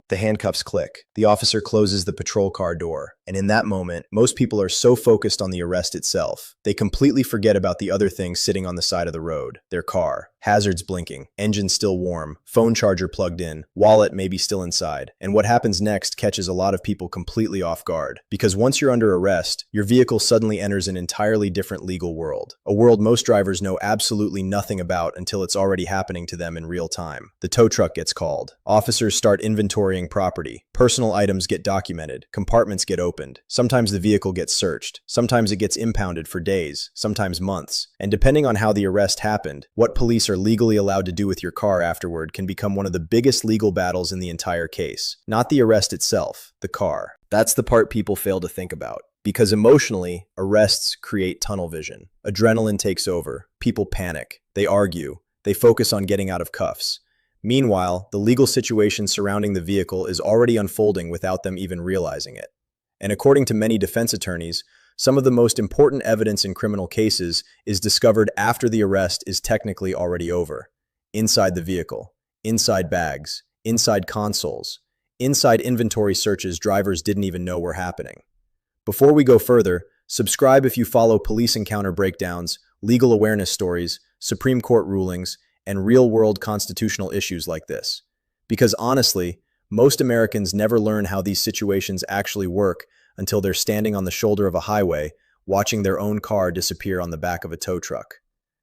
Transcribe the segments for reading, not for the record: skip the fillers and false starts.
The handcuffs click. The officer closes the patrol car door, and in that moment, most people are so focused on the arrest itself, they completely forget about the other things sitting on the side of the road. Their car, hazards blinking, engine still warm, phone charger plugged in, wallet maybe still inside. And what happens next catches a lot of people completely off guard. Because once you're under arrest, your vehicle suddenly enters an entirely different legal world. A world most drivers know absolutely nothing about until it's already happening to them in real time. The tow truck gets called. Officers start inventorying property. Personal items get documented. Compartments get opened. Sometimes the vehicle gets searched. Sometimes it gets impounded for days, sometimes months. And depending on how the arrest happened, what police are legally allowed to do with your car afterward can become one of the biggest legal battles in the entire case. Not the arrest itself, the car. That's the part people fail to think about. Because emotionally, arrests create tunnel vision. Adrenaline takes over. People panic. They argue. They focus on getting out of cuffs. Meanwhile, the legal situation surrounding the vehicle is already unfolding without them even realizing it. And according to many defense attorneys, some of the most important evidence in criminal cases is discovered after the arrest is technically already over. Inside the vehicle, inside bags, inside consoles, inside inventory searches drivers didn't even know were happening. Before we go further, subscribe if you follow police encounter breakdowns, legal awareness stories, Supreme Court rulings, and real-world constitutional issues like this. Because honestly, most Americans never learn how these situations actually work until they're standing on the shoulder of a highway, watching their own car disappear on the back of a tow truck.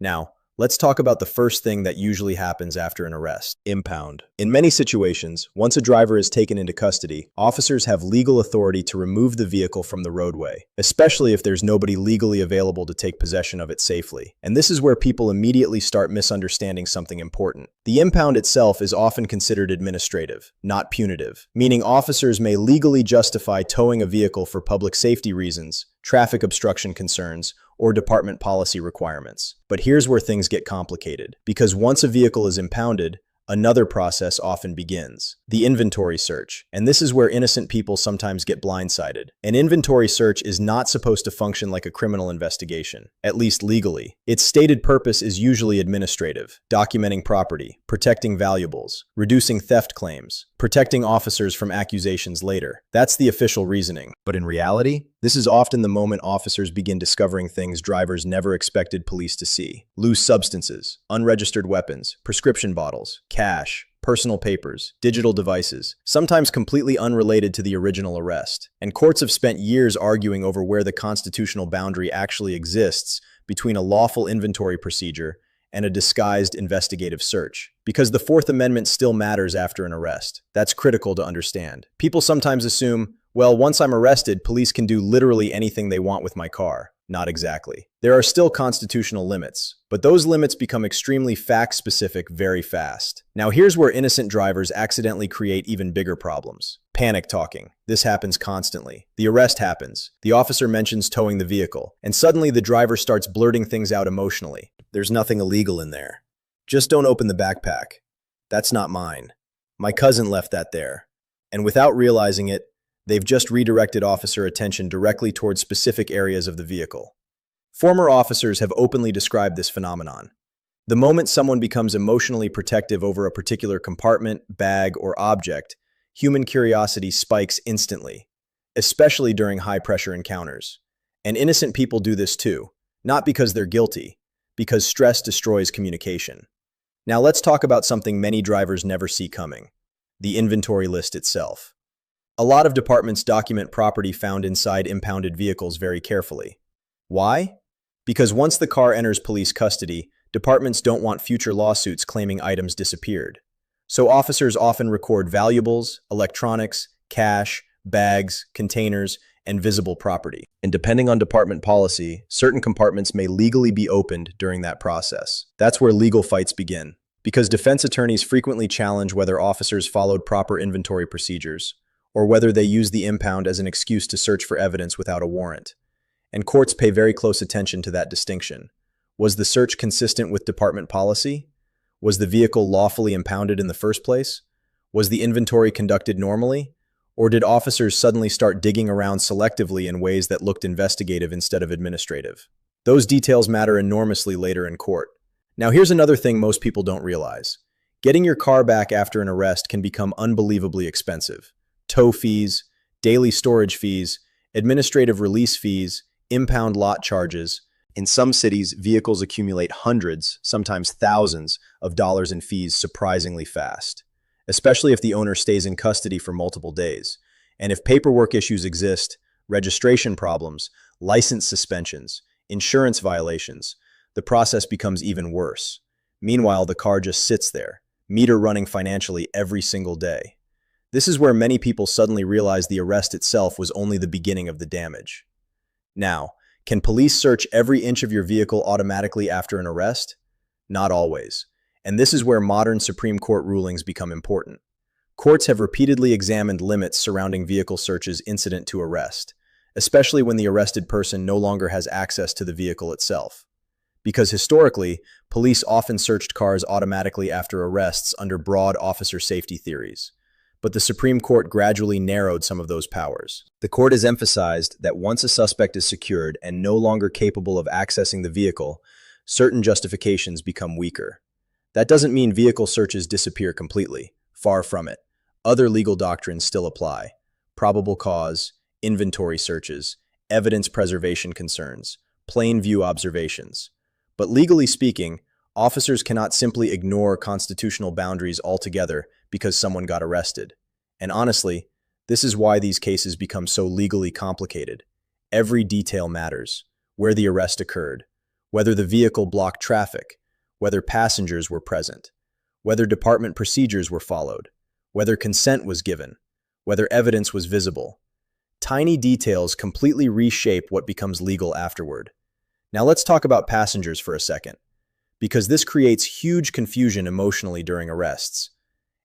Now, let's talk about the first thing that usually happens after an arrest: impound. In many situations, once a driver is taken into custody, officers have legal authority to remove the vehicle from the roadway, especially if there's nobody legally available to take possession of it safely. And this is where people immediately start misunderstanding something important. The impound itself is often considered administrative, not punitive, meaning officers may legally justify towing a vehicle for public safety reasons, traffic obstruction concerns, or department policy requirements. But here's where things get complicated, because once a vehicle is impounded, another process often begins: the inventory search. And this is where innocent people sometimes get blindsided. An inventory search is not supposed to function like a criminal investigation, at least legally. Its stated purpose is usually administrative: documenting property, protecting valuables, reducing theft claims, protecting officers from accusations later. That's the official reasoning. But in reality, this is often the moment officers begin discovering things drivers never expected police to see: loose substances, unregistered weapons, prescription bottles, cash, personal papers, digital devices, sometimes completely unrelated to the original arrest. And courts have spent years arguing over where the constitutional boundary actually exists between a lawful inventory procedure and a disguised investigative search. Because the Fourth Amendment still matters after an arrest. That's critical to understand. People sometimes assume, well, once I'm arrested, police can do literally anything they want with my car. Not exactly. There are still constitutional limits, but those limits become extremely fact-specific very fast. Now here's where innocent drivers accidentally create even bigger problems. Panic talking. This happens constantly. The arrest happens. The officer mentions towing the vehicle, and suddenly the driver starts blurting things out emotionally. There's nothing illegal in there. Just don't open the backpack. That's not mine. My cousin left that there. And without realizing it, they've just redirected officer attention directly towards specific areas of the vehicle. Former officers have openly described this phenomenon. The moment someone becomes emotionally protective over a particular compartment, bag, or object, human curiosity spikes instantly, especially during high-pressure encounters. And innocent people do this too, not because they're guilty, because stress destroys communication. Now let's talk about something many drivers never see coming: the inventory list itself. A lot of departments document property found inside impounded vehicles very carefully. Why? Because once the car enters police custody, departments don't want future lawsuits claiming items disappeared. So officers often record valuables, electronics, cash, bags, containers, and visible property. And depending on department policy, certain compartments may legally be opened during that process. That's where legal fights begin, because defense attorneys frequently challenge whether officers followed proper inventory procedures, or whether they use the impound as an excuse to search for evidence without a warrant. And courts pay very close attention to that distinction. Was the search consistent with department policy? Was the vehicle lawfully impounded in the first place? Was the inventory conducted normally? Or did officers suddenly start digging around selectively in ways that looked investigative instead of administrative? Those details matter enormously later in court. Now here's another thing most people don't realize. Getting your car back after an arrest can become unbelievably expensive. Tow fees, daily storage fees, administrative release fees, impound lot charges. In some cities, vehicles accumulate hundreds, sometimes thousands, of dollars in fees surprisingly fast, especially if the owner stays in custody for multiple days. And if paperwork issues exist, registration problems, license suspensions, insurance violations, the process becomes even worse. Meanwhile, the car just sits there, meter running financially every single day. This is where many people suddenly realize the arrest itself was only the beginning of the damage. Now, can police search every inch of your vehicle automatically after an arrest? Not always. And this is where modern Supreme Court rulings become important. Courts have repeatedly examined limits surrounding vehicle searches incident to arrest, especially when the arrested person no longer has access to the vehicle itself. Because historically, police often searched cars automatically after arrests under broad officer safety theories. But the Supreme Court gradually narrowed some of those powers. The court has emphasized that once a suspect is secured and no longer capable of accessing the vehicle, certain justifications become weaker. That doesn't mean vehicle searches disappear completely. Far from it. Other legal doctrines still apply. Probable cause, inventory searches, evidence preservation concerns, plain view observations. But legally speaking, officers cannot simply ignore constitutional boundaries altogether because someone got arrested. And honestly, this is why these cases become so legally complicated. Every detail matters. Where the arrest occurred, whether the vehicle blocked traffic, whether passengers were present, whether department procedures were followed, whether consent was given, whether evidence was visible. Tiny details completely reshape what becomes legal afterward. Now let's talk about passengers for a second, because this creates huge confusion emotionally during arrests.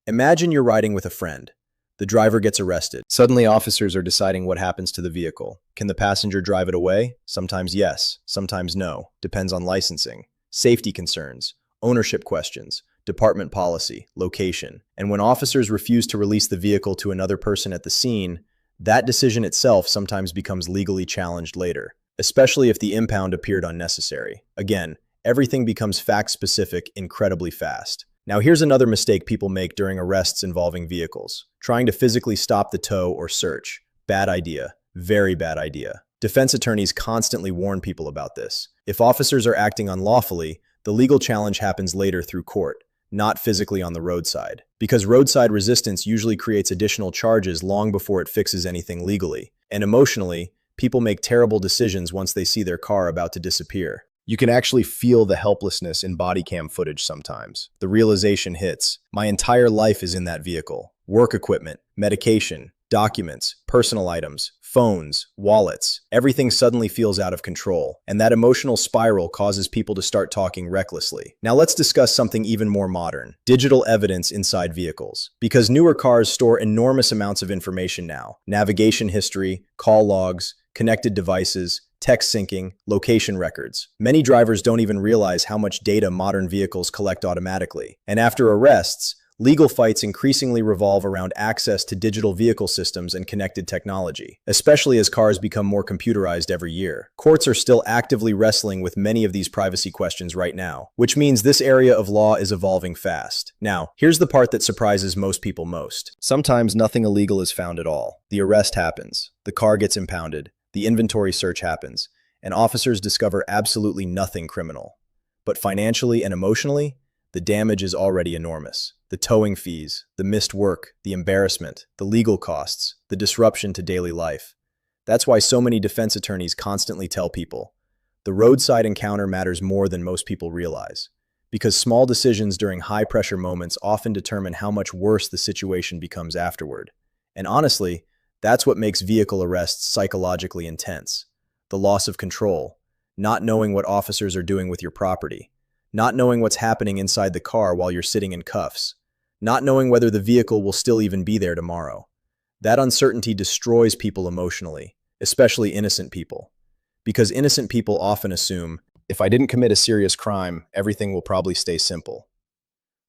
Imagine you're riding with a friend. The driver gets arrested. Suddenly, officers are deciding what happens to the vehicle. Can the passenger drive it away? Sometimes yes, sometimes no. Depends on licensing, safety concerns, ownership questions, department policy, location. And when officers refuse to release the vehicle to another person at the scene, that decision itself sometimes becomes legally challenged later, especially if the impound appeared unnecessary. Again, everything becomes fact-specific incredibly fast. Now here's another mistake people make during arrests involving vehicles. Trying to physically stop the tow or search. Bad idea. Very bad idea. Defense attorneys constantly warn people about this. If officers are acting unlawfully, the legal challenge happens later through court, not physically on the roadside. Because roadside resistance usually creates additional charges long before it fixes anything legally. And emotionally, people make terrible decisions once they see their car about to disappear. You can actually feel the helplessness in body cam footage sometimes. The realization hits. My entire life is in that vehicle. Work equipment, medication, documents, personal items, phones, wallets. Everything suddenly feels out of control, and that emotional spiral causes people to start talking recklessly. Now let's discuss something even more modern. Digital evidence inside vehicles. Because newer cars store enormous amounts of information now. Navigation history, call logs, connected devices, text syncing, location records. Many drivers don't even realize how much data modern vehicles collect automatically. And after arrests, legal fights increasingly revolve around access to digital vehicle systems and connected technology, especially as cars become more computerized every year. Courts are still actively wrestling with many of these privacy questions right now, which means this area of law is evolving fast. Now, here's the part that surprises most people most. Sometimes nothing illegal is found at all. The arrest happens, the car gets impounded, the inventory search happens, and officers discover absolutely nothing criminal. But financially and emotionally, the damage is already enormous. The towing fees, the missed work, the embarrassment, the legal costs, the disruption to daily life. That's why so many defense attorneys constantly tell people, the roadside encounter matters more than most people realize, because small decisions during high-pressure moments often determine how much worse the situation becomes afterward. And honestly, that's what makes vehicle arrests psychologically intense. The loss of control, not knowing what officers are doing with your property, not knowing what's happening inside the car while you're sitting in cuffs, not knowing whether the vehicle will still even be there tomorrow. That uncertainty destroys people emotionally, especially innocent people. Because innocent people often assume, if I didn't commit a serious crime, everything will probably stay simple.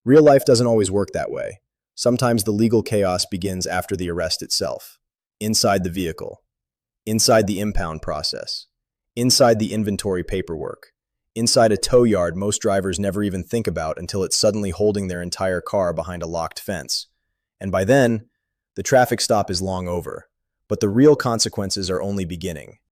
Real life doesn't always work that way. Sometimes the legal chaos begins after the arrest itself. Inside the vehicle, inside the impound process, inside the inventory paperwork, Inside a tow yard, most drivers never even think about until it's suddenly holding their entire car behind a locked fence. And by then, the traffic stop is long over. But the real consequences are only beginning.